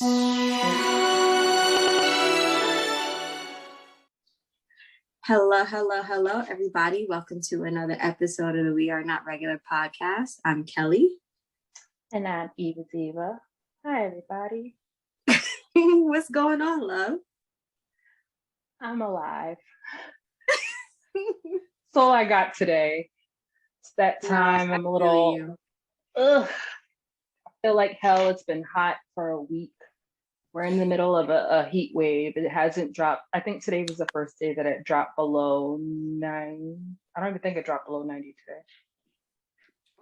Hello, everybody. Welcome to another episode of the We Are Not Regular podcast. I'm Kelly. And I'm Eva Diva. Hi, everybody. What's going on, love? I'm alive. That's all I got today. It's that time. I'm a little, I feel like hell. It's been hot for a week. We're in the middle of a heat wave. It hasn't dropped. I think today was the first day that it dropped below 9. I don't even think it dropped below 90 today.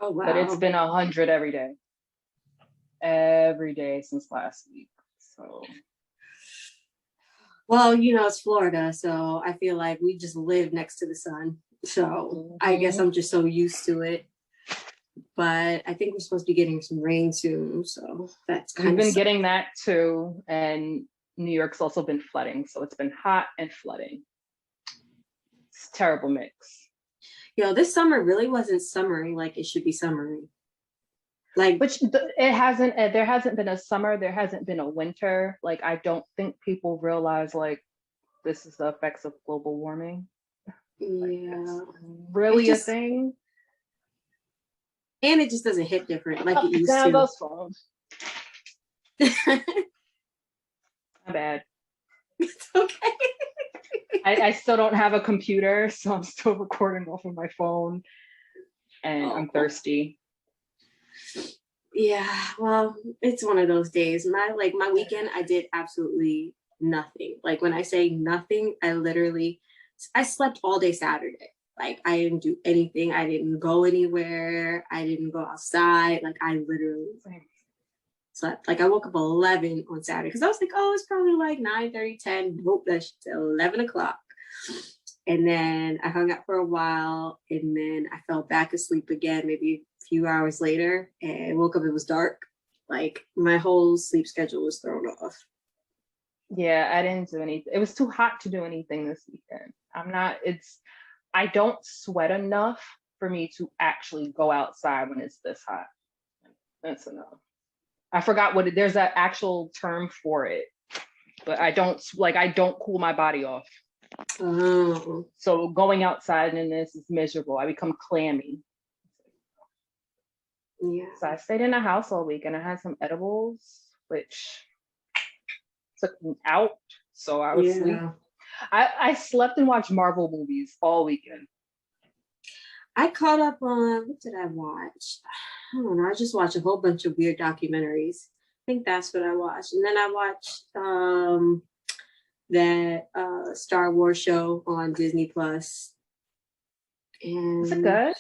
Oh, wow. But it's been 100 every day. Every day since last week. So. Well, it's Florida, so I feel like we just live next to the sun. So I guess I'm just so used to it. But I think we're supposed to be getting some rain soon, so that's kind of. We've been getting that too, and New York's also been flooding, so it's been hot and flooding. It's a terrible mix. This summer really wasn't summery like it should be summery. Like, it hasn't. There hasn't been a summer. There hasn't been a winter. Like, I don't think people realize like this is the effects of global warming. Yeah, really a thing. And it just doesn't hit different like it used to. Those phones. My bad. It's okay. I still don't have a computer, so I'm still recording off of my phone, and I'm thirsty. Yeah, well, it's one of those days. My weekend, I did absolutely nothing. Like, when I say nothing, I slept all day Saturday. Like, I didn't do anything. I didn't go anywhere. I didn't go outside. Like, I literally slept. Like, I woke up 11 on Saturday because I was like, oh, it's probably like 9:30, 10. Nope, that's 11 o'clock. And then I hung out for a while, and then I fell back asleep again, maybe a few hours later, and woke up, it was dark. Like, my whole sleep schedule was thrown off. Yeah, I didn't do anything. It was too hot to do anything this weekend. I don't sweat enough for me to actually go outside when it's this hot. That's enough. I forgot there's an actual term for it, but I don't cool my body off. Oh. So going outside in this is miserable. I become clammy. Yeah. So I stayed in the house all week and I had some edibles, which took me out. So I was asleep. I slept and watched Marvel movies all weekend. I caught up on, what did I watch? I don't know. I just watched a whole bunch of weird documentaries. I think that's what I watched. And then I watched that Star Wars show on Disney Plus. And is it good?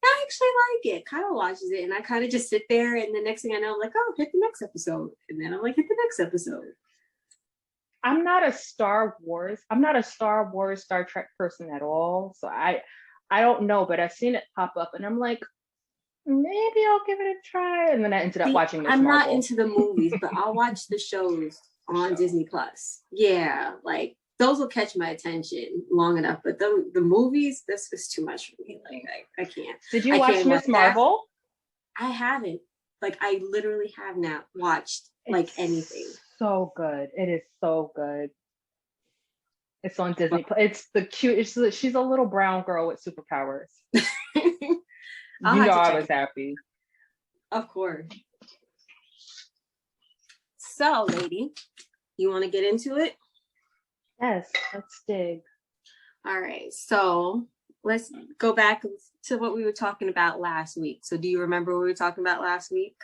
I actually like it. Kyle watches it and I kind of just sit there, and the next thing I know, I'm like, oh, hit the next episode. And then I'm like, hit the next episode. I'm not a Star Wars, Star Trek person at all. So I don't know, but I've seen it pop up and I'm like, maybe I'll give it a try. And then I ended up watching this. I'm Marvel. Not into the movies, but I'll watch the shows on Disney Plus. Yeah, like those will catch my attention long enough. But the movies, this is too much for me. Like, I can't. Did you watch Miss Marvel? I haven't. Like, I literally have not watched like anything. So good. It is so good. It's on Disney. It's the cute. She's a little brown girl with superpowers. I was happy. Of course. So, lady, you want to get into it? Yes, let's dig. All right. So let's go back to what we were talking about last week. So do you remember what we were talking about last week?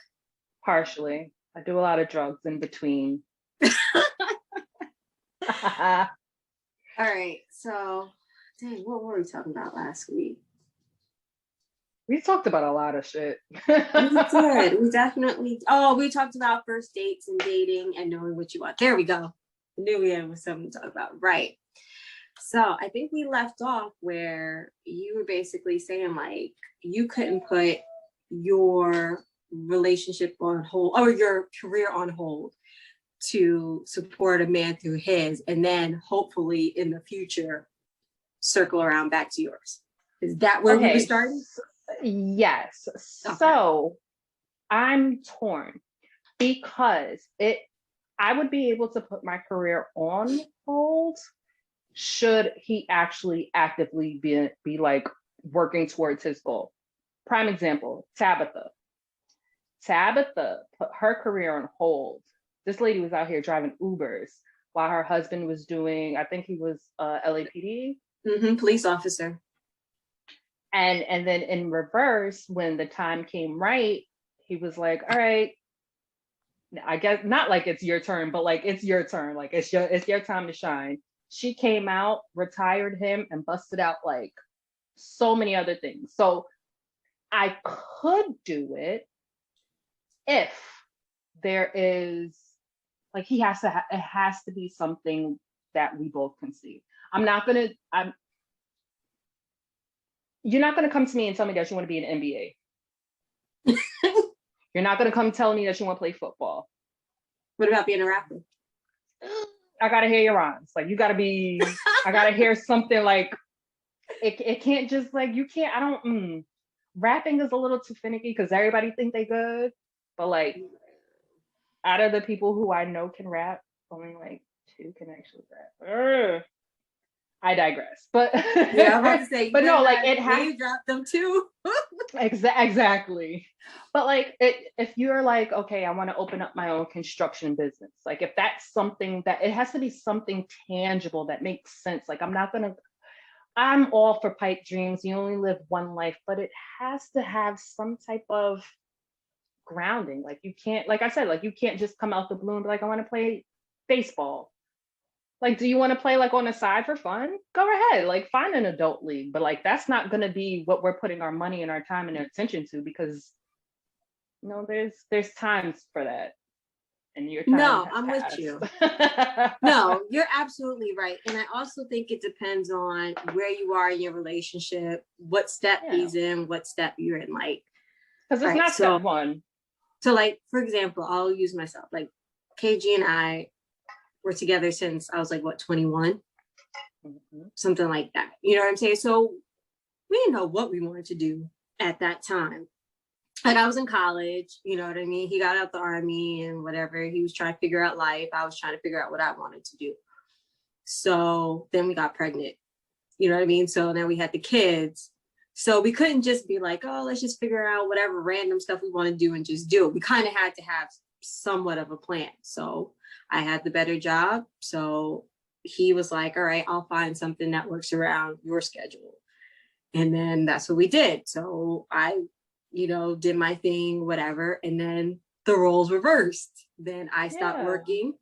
Partially. I do a lot of drugs in between. All right. So, dang, what were we talking about last week? We talked about a lot of shit. We did. We definitely. Oh, we talked about first dates and dating and knowing what you want. There we go. I knew we had something to talk about. Right. So I think we left off where you were basically saying like you couldn't put your relationship on hold or your career on hold to support a man through his, and then hopefully in the future circle around back to yours. Is that where we were starting? Yes. Okay. So I'm torn. because I would be able to put my career on hold should he actually actively be like working towards his goal. Prime example, Tabitha. Tabitha put her career on hold. This lady was out here driving Ubers while her husband was doing, I think he was LAPD. Police officer. And then in reverse, when the time came right, he was like, all right, I guess not like it's your turn, but like it's your turn. Like it's your time to shine. She came out, retired him, and busted out like so many other things. So I could do it if there is like it has to be something that we both can see. You're not gonna come to me and tell me that you want to be in NBA. You're not gonna come tell me that you want to play football. What about being a rapper? I gotta hear your rhymes. Like you gotta be. I gotta hear something like. It can't just like you can't. I don't. Rapping is a little too finicky because everybody think they good, but like out of the people who I know can rap, only like 2 can actually rap. I digress, but yeah, I'm about to say, but no, like it has. You dropped them too. Exactly. But like if you're like, okay, I want to open up my own construction business, like if that's something that it has to be something tangible that makes sense. Like I'm all for pipe dreams. You only live one life, but it has to have some type of grounding. Like you can't, like I said, like you can't just come out the blue and be like, I want to play baseball. Like, do you want to play like on the side for fun? Go ahead, like find an adult league, but like that's not going to be what we're putting our money and our time and our attention to because there's times for that, and your time No, has I'm passed. with you. No, you're absolutely right, and I also think it depends on where you are in your relationship, what step he's in, what step you're in, like because it's not step one. So, like for example, I'll use myself. Like KG and I were together since I was like, what, 21? Something like that. You know what I'm saying? So we didn't know what we wanted to do at that time. Like I was in college, you know what I mean? He got out the army and whatever. He was trying to figure out life. I was trying to figure out what I wanted to do. So then we got pregnant. You know what I mean? So then we had the kids. So we couldn't just be like, oh, let's just figure out whatever random stuff we want to do and just do it. We kind of had to have somewhat of a plan. So I had the better job. So he was like, all right, I'll find something that works around your schedule. And then that's what we did. So I, did my thing, whatever. And then the roles reversed. Then I stopped working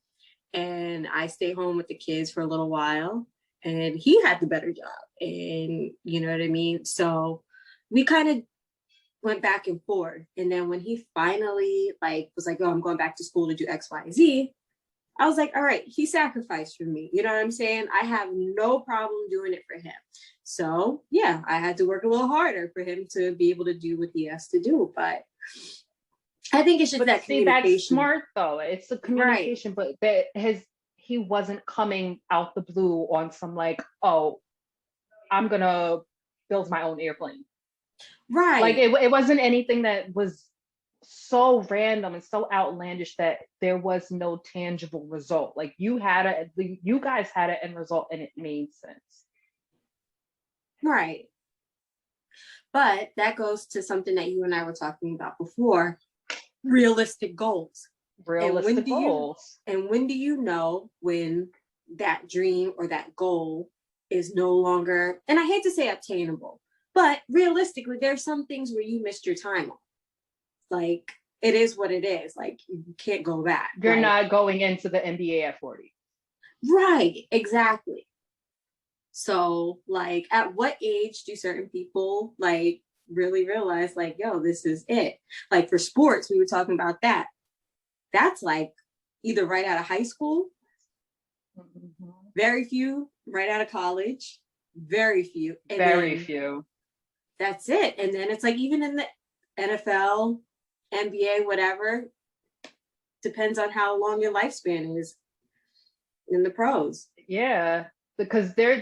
and I stayed home with the kids for a little while. And he had the better job. And you know what I mean? So we kind of went back and forth. And then when he finally was like, oh, I'm going back to school to do X, Y, Z, I was like, all right, he sacrificed for me. You know what I'm saying? I have no problem doing it for him. So yeah, I had to work a little harder for him to be able to do what he has to do. But I think it's just that communication. That's smart though. It's the communication, right. But he wasn't coming out the blue on some like, oh, I'm gonna build my own airplane. Right. Like it wasn't anything that was so random and so outlandish that there was no tangible result. Like you guys had an end result and it made sense. Right. But that goes to something that you and I were talking about before, realistic goals. Realistic goals. And when do you know when that dream or that goal is no longer, and I hate to say obtainable, but realistically, there's some things where you missed your time on. Like, it is what it is. Like, you can't go back. You're not going into the NBA at 40. Right, exactly. So, like, at what age do certain people, like, really realize, like, yo, this is it? Like, for sports, we were talking about that. That's, like, either right out of high school, very few right out of college, very few. And very few. That's it. And then it's like, even in the NFL, NBA, whatever, depends on how long your lifespan is in the pros. Yeah, because there's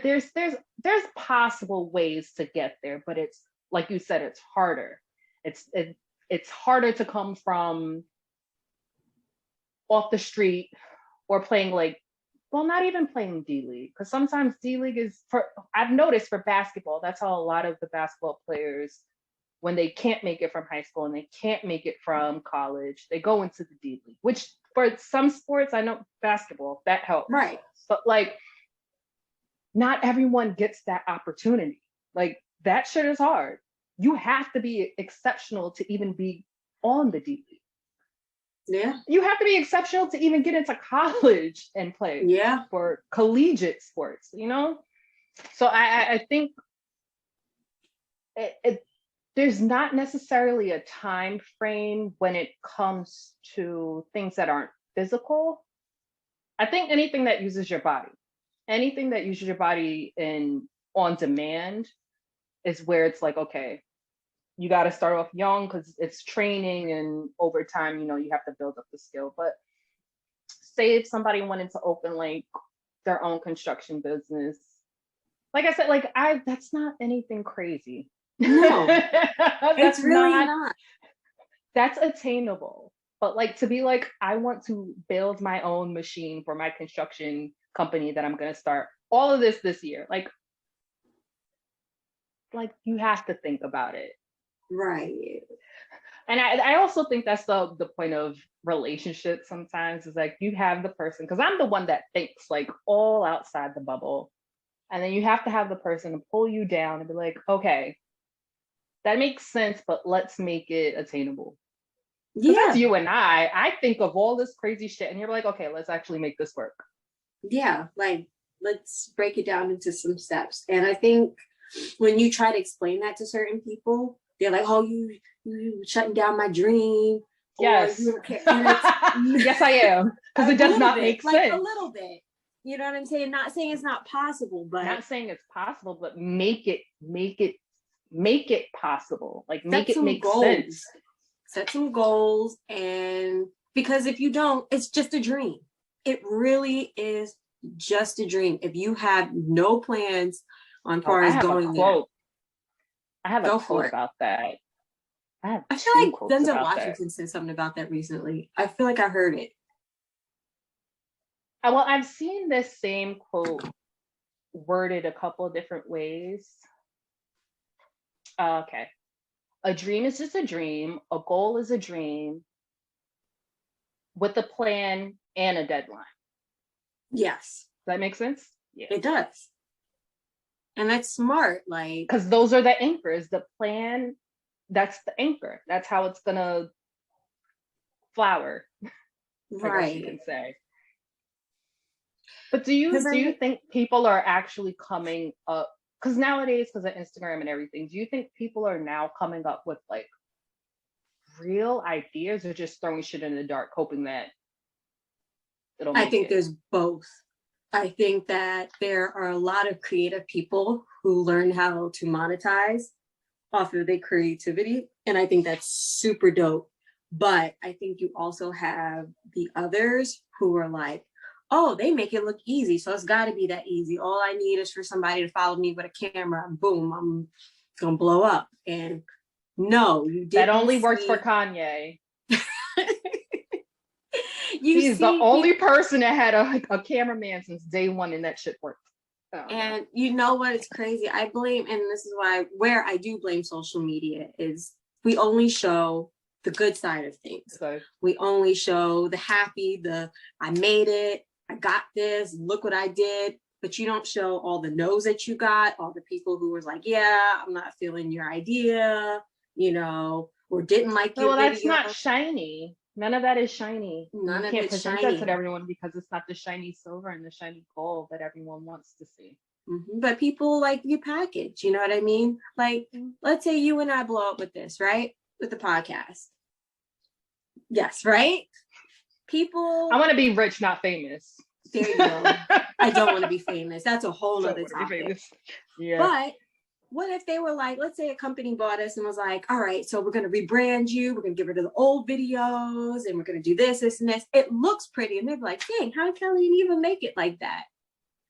possible ways to get there, but it's like you said, it's harder. It's harder to come from off the street or playing like, well, not even playing D League, because sometimes D League is for, I've noticed for basketball, that's how a lot of the basketball players, when they can't make it from high school and they can't make it from college, they go into the D League, which for some sports, I know basketball, that helps. Right. But like, not everyone gets that opportunity. Like, that shit is hard. You have to be exceptional to even be on the D League. Yeah. You have to be exceptional to even get into college and play for collegiate sports, you know? So I think there's not necessarily a time frame when it comes to things that aren't physical. I think anything that uses your body in on demand is where it's like, okay, you got to start off young because it's training, and over time, you know, you have to build up the skill. But say if somebody wanted to open like their own construction business, like I said, like that's not anything crazy. No, it's really not. That's attainable. But like, to be like, I want to build my own machine for my construction company that I'm going to start all of this year. Like you have to think about it. Right. And I also think that's the point of relationships sometimes, is like, you have the person, because I'm the one that thinks like all outside the bubble. And then you have to have the person to pull you down and be like, okay, that makes sense, but let's make it attainable. Because that's you and I think of all this crazy shit and you're like, okay, let's actually make this work. Yeah, like, let's break it down into some steps. And I think when you try to explain that to certain people, they're like, oh, you shutting down my dream. Yes. Yes, I am. Because it does not make sense. Like a little bit. You know what I'm saying? Not saying it's not possible, but not saying it's possible, but make it possible. Like, make it make sense. Set some goals, and because if you don't, it's just a dream. It really is just a dream. If you have no plans on far as going there. I have a quote about that. I feel like Denzel Washington said something about that recently. I feel like I heard it. Well, I've seen this same quote worded a couple of different ways. Okay. A dream is just a dream. A goal is a dream with a plan and a deadline. Yes. Does that make sense? Yeah. It does. And that's smart, like, because those are the anchors. The plan, that's the anchor. That's how it's gonna flower. Right. I guess you can say. But do you think people are actually coming up? Because nowadays, because of Instagram and everything, do you think people are now coming up with like real ideas, or just throwing shit in the dark, hoping that it'll make I think there's both. I think that there are a lot of creative people who learn how to monetize off of their creativity. And I think that's super dope. But I think you also have the others who are like, oh, they make it look easy, so it's got to be that easy. All I need is for somebody to follow me with a camera, and boom, I'm gonna blow up. And no, you didn't. That only works for Kanye. He's the only person that had a cameraman since day one, and that shit worked. And you know what? It's crazy. I blame, and this is where I do blame social media, is we only show the good side of things. Okay. We only show the happy, I made it, I got this, look what I did. But you don't show all the no's that you got, all the people who was like, yeah, I'm not feeling your idea, or didn't like your video. That's not shiny. None of that is shiny. None of it's shiny. You can't present that to everyone because it's not the shiny silver and the shiny gold that everyone wants to see. Mm-hmm. But people like your package, you know what I mean? Like, let's say you and I blow up with this, right? With the podcast. Yes, right? People. I want to be rich, not famous. There you go. I don't want to be famous. That's a whole other topic. Yeah. But what if they were like, let's say a company bought us and was like, all right, so we're going to rebrand you. We're going to get rid of the old videos and we're going to do this, and this. It looks pretty. And they're like, dang, how can we even make it like that?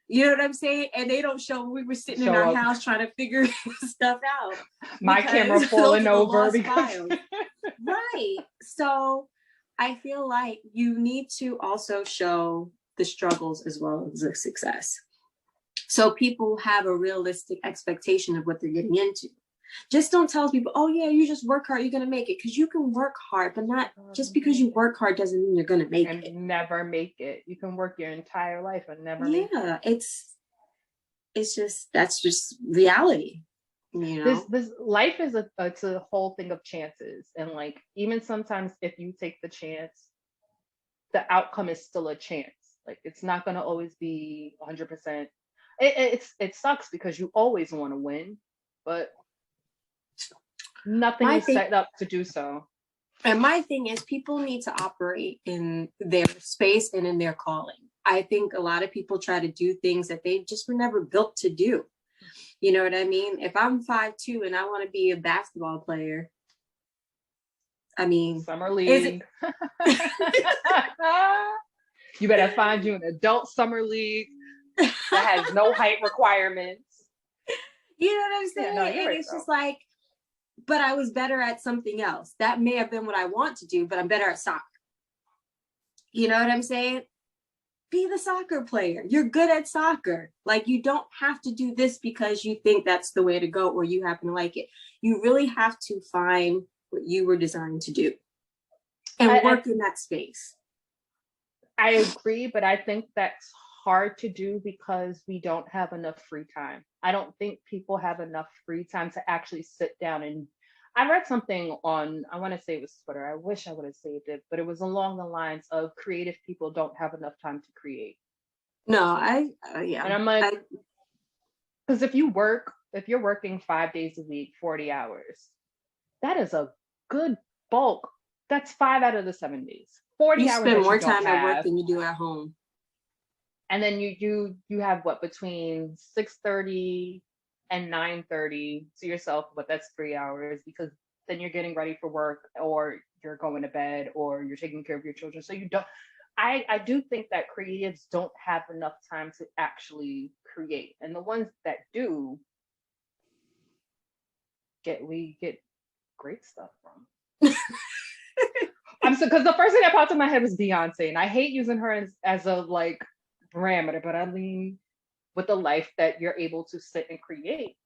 You know what I'm saying? And they don't show, we were sitting in our house trying to figure stuff out. My camera falling over because right. So I feel like you need to also show the struggles as well as the success. So people have a realistic expectation of what they're getting into. Just don't tell people, oh yeah, you just work hard, you're gonna make it. Because you can work hard, but not just because you work hard doesn't mean you're gonna make and it. never make it. You can work your entire life and never make it. Yeah, it's just that's just reality, you know. This life is it's a whole thing of chances, and like even sometimes if you take the chance, the outcome is still a chance. Like it's not going to always be 100%. It sucks because you always want to win, but nothing My is thing set up to do so. and my thing is people need to operate in their space and in their calling. I think a lot of people try to do things that they just were never built to do. You know what I mean? If I'm 5'2" and I want to be a basketball player, I mean, Summer is it? league. You better find you an adult summer league that has no height requirements. You know what I'm Yeah, saying? no, you're And right it's though. just like, but I was better at something else. That may have been what I want to do, but I'm better at soccer. You know what I'm saying? Be the soccer player. You're good at soccer. Like, you don't have to do this because you think that's the way to go or you happen to like it. You really have to find what you were designed to do and work in that space. I agree, but I think that's hard to do because we don't have enough free time. I don't think people have enough free time to actually sit down and I read something on, I want to say it was Twitter. I wish I would have saved it, but it was along the lines of creative people don't have enough time to create. No, yeah. And I'm like, because if you're working 5 days a week, 40 hours, that is a good bulk. That's 5 out of the 7 days. 40 You hours spend that you more don't time at work have. than you do at home. And then you have what between 6:30 and 9:30 to yourself, but that's 3 hours because then you're getting ready for work or you're going to bed or you're taking care of your children. So you don't I do think that creatives don't have enough time to actually create. And the ones that do we get great stuff from. I'm so because the first thing that popped in my head was Beyonce, and I hate using her as a like parameter, but I mean with the life that you're able to sit and create,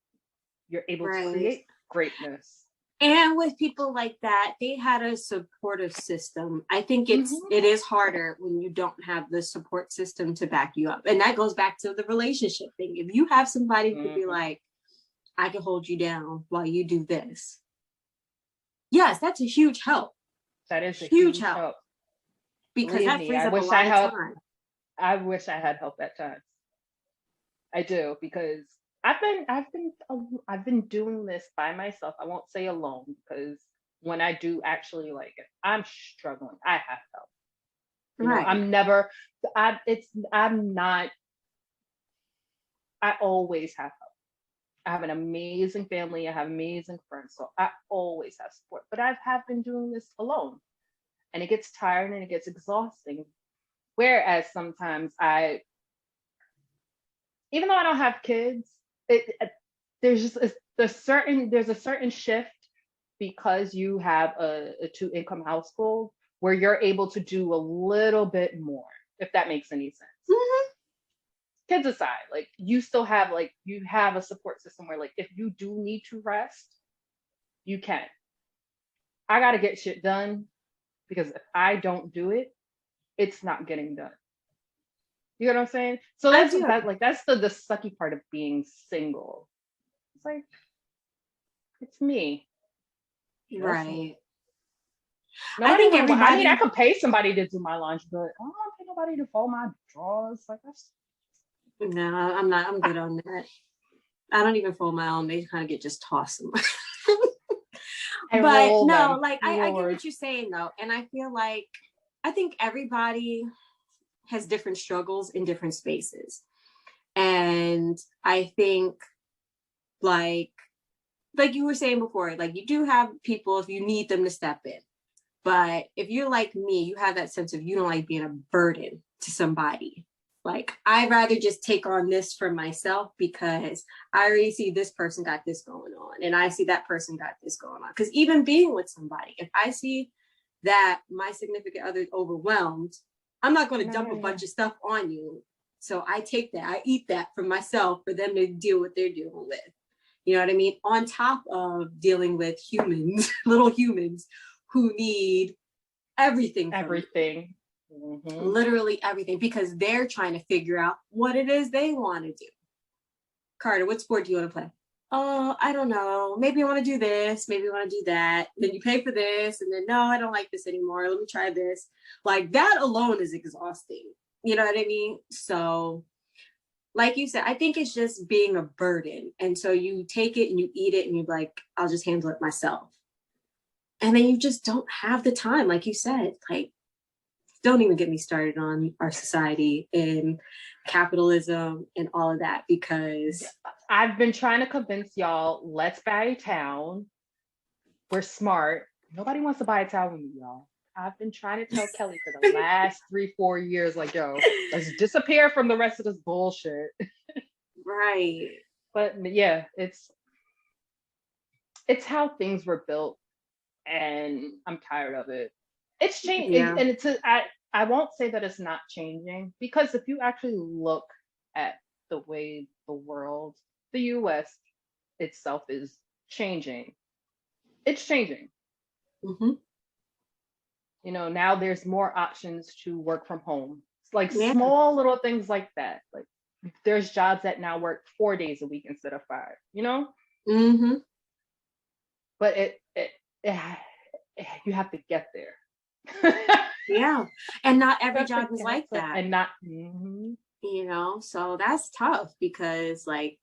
you're able to Right. create greatness. And with people like that, they had a supportive system. I think it is harder when you don't have the support system to back you up. And that goes back to the relationship thing. If you have somebody who could be like, I can hold you down while you do this. Yes, that's a huge help. That is a huge help. Because Believe that me, frees I up a wish lot of time. I wish I had help at times. I do because I've been doing this by myself. I won't say alone because when I do actually like it, I'm struggling. I have help. You know, I'm never I'm not I always have help. I have an amazing family, I have amazing friends, so I always have support. But I have been doing this alone. And it gets tiring and it gets exhausting. Whereas sometimes even though I don't have kids, there's a certain shift because you have a two income household where you're able to do a little bit more, if that makes any sense. Mm-hmm. Kids aside, like you still have you have a support system where like if you do need to rest, you can. I gotta get shit done because if I don't do it, it's not getting done. You know what I'm saying? So that's the sucky part of being single. It's like it's me. Right. Me. I think everybody. I mean, I could pay somebody to do my laundry, but I don't want to pay nobody to fold my drawers. Like that's. No, I'm not. I'm good on that. I don't even fold my own. They kind of get just tossed. But no, like I get what you're saying though, and I feel like I think everybody has different struggles in different spaces, and I think like you were saying before, like you do have people if you need them to step in, but if you're like me, you have that sense of you don't like being a burden to somebody. Like I'd rather just take on this for myself because I already see this person got this going on and I see that person got this going on. Because even being with somebody, if I see that my significant other is overwhelmed, I'm not going to dump a No. bunch of stuff on you. So I take that, I eat that for myself for them to deal with what they're dealing with. You know what I mean? On top of dealing with humans, little humans who need everything from Everything. you. Literally everything, because they're trying to figure out what it is they want to do. Carter, what sport do you want to play? Oh, I don't know. Maybe I want to do this. Maybe I want to do that. Then you pay for this. And then, no, I don't like this anymore. Let me try this. Like that alone is exhausting. You know what I mean? So, like you said, I think it's just being a burden. And so you take it and you eat it and you're like, I'll just handle it myself. And then you just don't have the time. Like you said, like, don't even get me started on our society and capitalism and all of that, because I've been trying to convince y'all, let's buy a town. We're smart. Nobody wants to buy a town with me, y'all. I've been trying to tell Kelly for the last 3-4 years, like, yo, let's disappear from the rest of this bullshit. right. But yeah, it's how things were built, and I'm tired of it. It's changed, Yeah. and I won't say that it's not changing, because if you actually look at the way the world, the US itself is changing, it's changing. Mm-hmm. You know, now there's more options to work from home. It's like Yeah. small little things like that. Like there's jobs that now work 4 days a week instead of 5, you know? Mm-hmm. But it you have to get there. Yeah. And not every job is like there. that. And not, you know, so that's tough, because like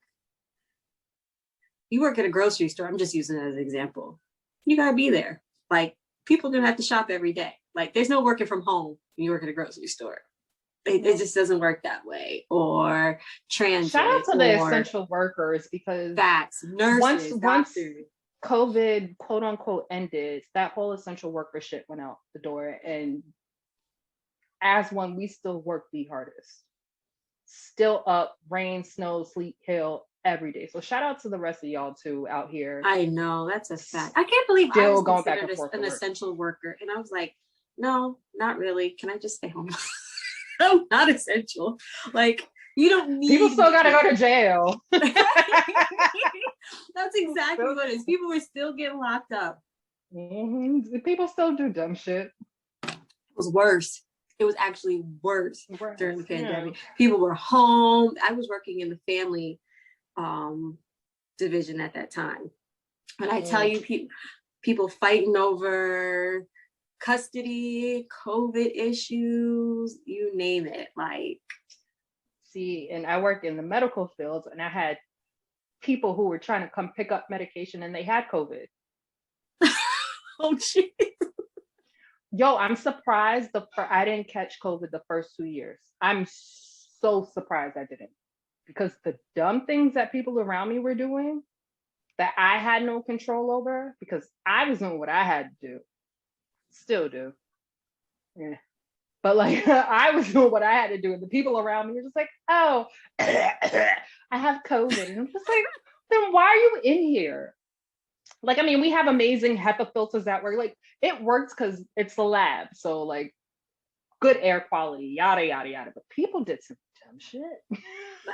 you work at a grocery store. I'm just using it as an example. You gotta be there. Like people don't have to shop every day. Like there's no working from home when you work at a grocery store. It just doesn't work that way. Or transit. Shout out to the essential workers, because facts, nurses, once doctors. COVID, quote unquote, ended, that whole essential worker shit went out the door. And as one, we still work the hardest. Still up, rain, snow, sleet, hail, every day. So shout out to the rest of y'all too out here. I know, that's a fact. I can't believe I was going back and considered forth an essential worker. And I was like, no, not really. Can I just stay home? I'm not essential. Like, you don't need people still gotta go to jail. That's exactly what it is. People were still getting locked up. Mm-hmm. People still do dumb shit. It was worse. It was actually worse during the pandemic. People were home. I was working in the family division at that time. And I tell you, people fighting over custody, COVID issues, you name it. Like, see, and I work in the medical field, and I had people who were trying to come pick up medication and they had COVID. Oh, geez. Yo, I'm surprised I didn't catch COVID the first 2 years. I'm so surprised I didn't, because the dumb things that people around me were doing that I had no control over, because I was doing what I had to do. Still do. Yeah. But like I was doing what I had to do, and the people around me were just like, oh, I have COVID. And I'm just like, then why are you in here? Like, I mean, we have amazing HEPA filters that work. Like, it works because it's the lab. So like good air quality, yada, yada, yada. But people did some dumb shit.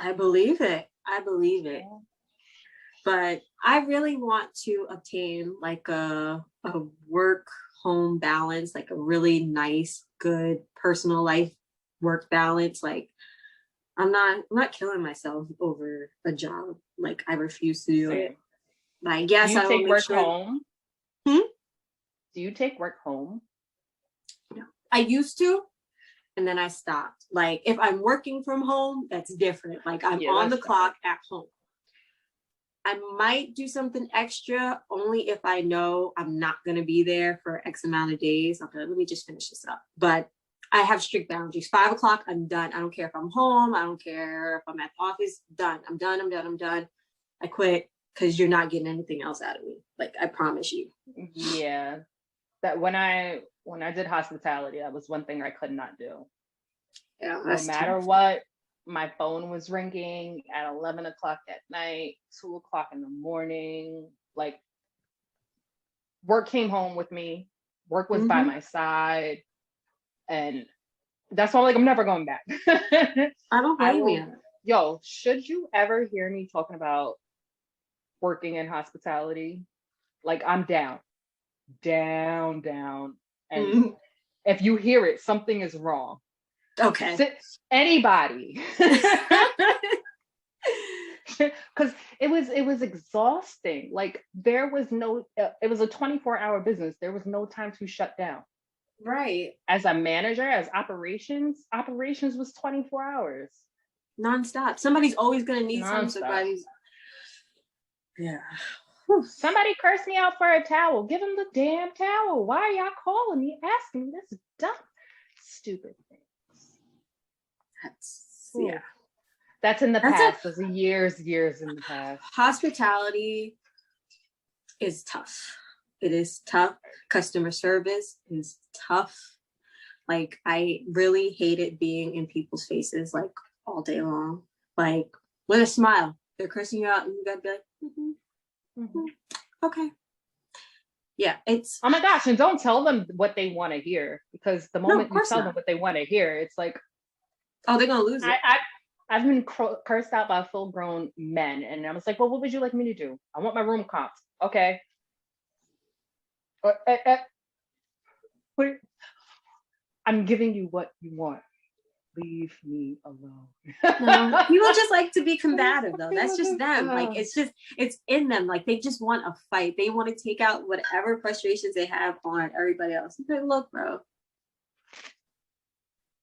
I believe it. I believe it. Yeah. But I really want to obtain like a work home balance, like a really nice, good personal life work balance. Like I'm not killing myself over a job. Like I refuse to do it. Like, yes, I will take work home. Do you take work home? No. I used to, and then I stopped. Like if I'm working from home, that's different. Like I'm on the clock at home. I might do something extra only if I know I'm not going to be there for X amount of days. Okay, let me just finish this up. But I have strict boundaries. 5 o'clock, I'm done. I don't care if I'm home. I don't care if I'm at the office. Done. I'm done. I quit, because you're not getting anything else out of me. Like, I promise you. Yeah. That when I did hospitality, that was one thing I could not do. Yeah, no matter tough. What. My phone was ringing at 11 o'clock at night, 2 o'clock in the morning. Like, work came home with me. Work was by my side. And that's why, like, I'm never going back. I don't blame you. Yo, should you ever hear me talking about working in hospitality, like, I'm down. And if you hear it, something is wrong. Okay. Anybody. Because it was exhausting. Like, there was no, it was a 24-hour business. There was no time to shut down. Right. As a manager, as operations was 24 hours. Nonstop. Somebody's always going to need somebody's. Yeah. Somebody cursed me out for a towel. Give them the damn towel. Why are y'all calling me, asking me this dumb, stupid things? Yeah. That's in the past. Those are years in the past. Hospitality is tough. It is tough. Customer service is tough. Like, I really hated being in people's faces, like, all day long. Like, with a smile. They're cursing you out and you gotta be like, okay. Yeah, it's... Oh my gosh, and don't tell them what they want to hear, because the moment you tell them what they want to hear, it's like... Oh, they're gonna lose it. I've been cursed out by full-grown men, and I was like, well, what would you like me to do? I want my room comped. Okay. I'm giving you what you want. Leave me alone. No, people just like to be combative, though. That's just them. Like, it's in them. Like, they just want a fight. They want to take out whatever frustrations they have on everybody else. Like, look, bro,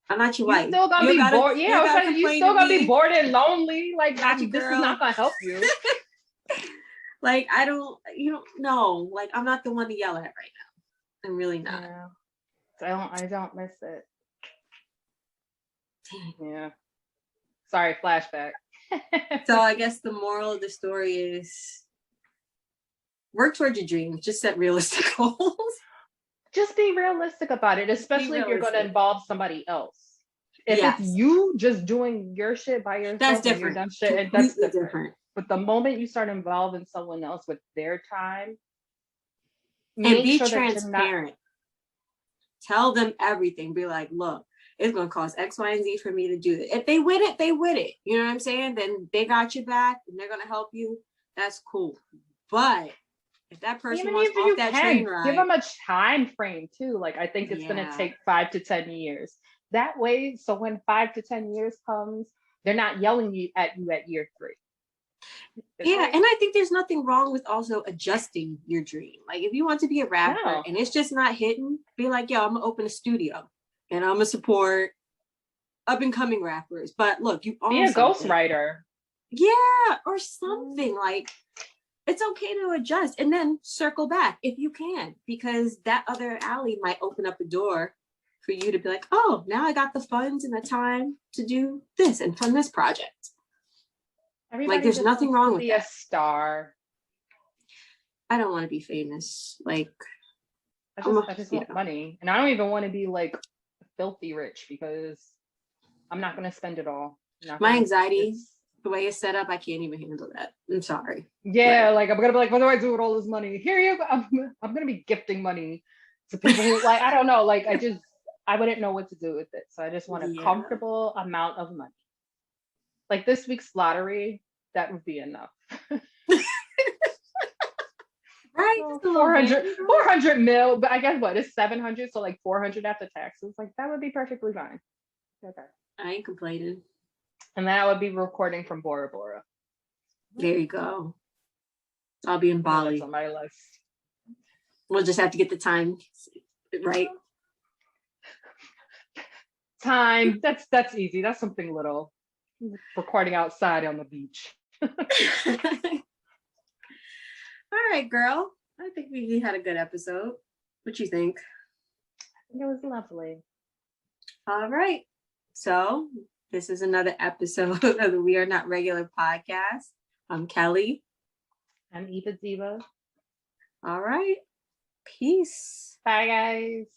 I'm not your wife. Still gonna be bored. Yeah, you still gonna be bored and lonely. Like, this is not gonna help you. Like, I don't know. Like, I'm not the one to yell at right now. I'm really not. Yeah. I don't miss it. Yeah. Sorry, flashback. So I guess the moral of the story is work towards your dreams. Just set realistic goals. Just be realistic about it, especially if you're going to involve somebody else. If it's you just doing your shit by yourself, that's different. That's different. But the moment you start involving someone else with their time, and be transparent. Tell them everything. Be like, look, it's going to cost X, Y, and Z for me to do it. If they win it, they win it. You know what I'm saying? Then they got your back and they're going to help you. That's cool. But if that person wants off that train ride, give them a time frame too. Like, I think it's going to take 5 to 10 years. That way, so when 5 to 10 years comes, they're not yelling at you at year 3. And I think there's nothing wrong with also adjusting your dream. Like, if you want to be a rapper and it's just not hitting, be like, yo, I'm going to open a studio and I'm going to support up and coming rappers. But look, you own be a ghostwriter. Yeah, or something. Like, it's okay to adjust and then circle back if you can, because that other alley might open up a door for you to be like, oh, now I got the funds and the time to do this and fund this project. Everybody, like, there's nothing wrong with that. A star. I don't want to be famous. Like, I just want money, and I don't even want to be like filthy rich, because I'm not going to spend it all. My anxiety, the way it's set up, I can't even handle that. I'm sorry. Yeah, like, I'm gonna be like, what do I do with all this money? Here you go. I'm gonna be gifting money to people who, like, I don't know, like, I wouldn't know what to do with it. So I just want a comfortable amount of money. Like, this week's lottery, that would be enough. Right? 400 mil, but I guess what, it's 700, so like 400 after taxes. Like, that would be perfectly fine. Okay. I ain't complaining. And then I would be recording from Bora Bora. There you go. I'll be in Bali. On my list. We'll just have to get the time right. Time. That's easy. That's something little. Recording outside on the beach. All right, girl. I think we had a good episode. What you think? I think it was lovely. All right. So this is another episode of the We Are Not Regular podcast. I'm Kelly. I'm Eva Ziva. All right. Peace. Bye, guys.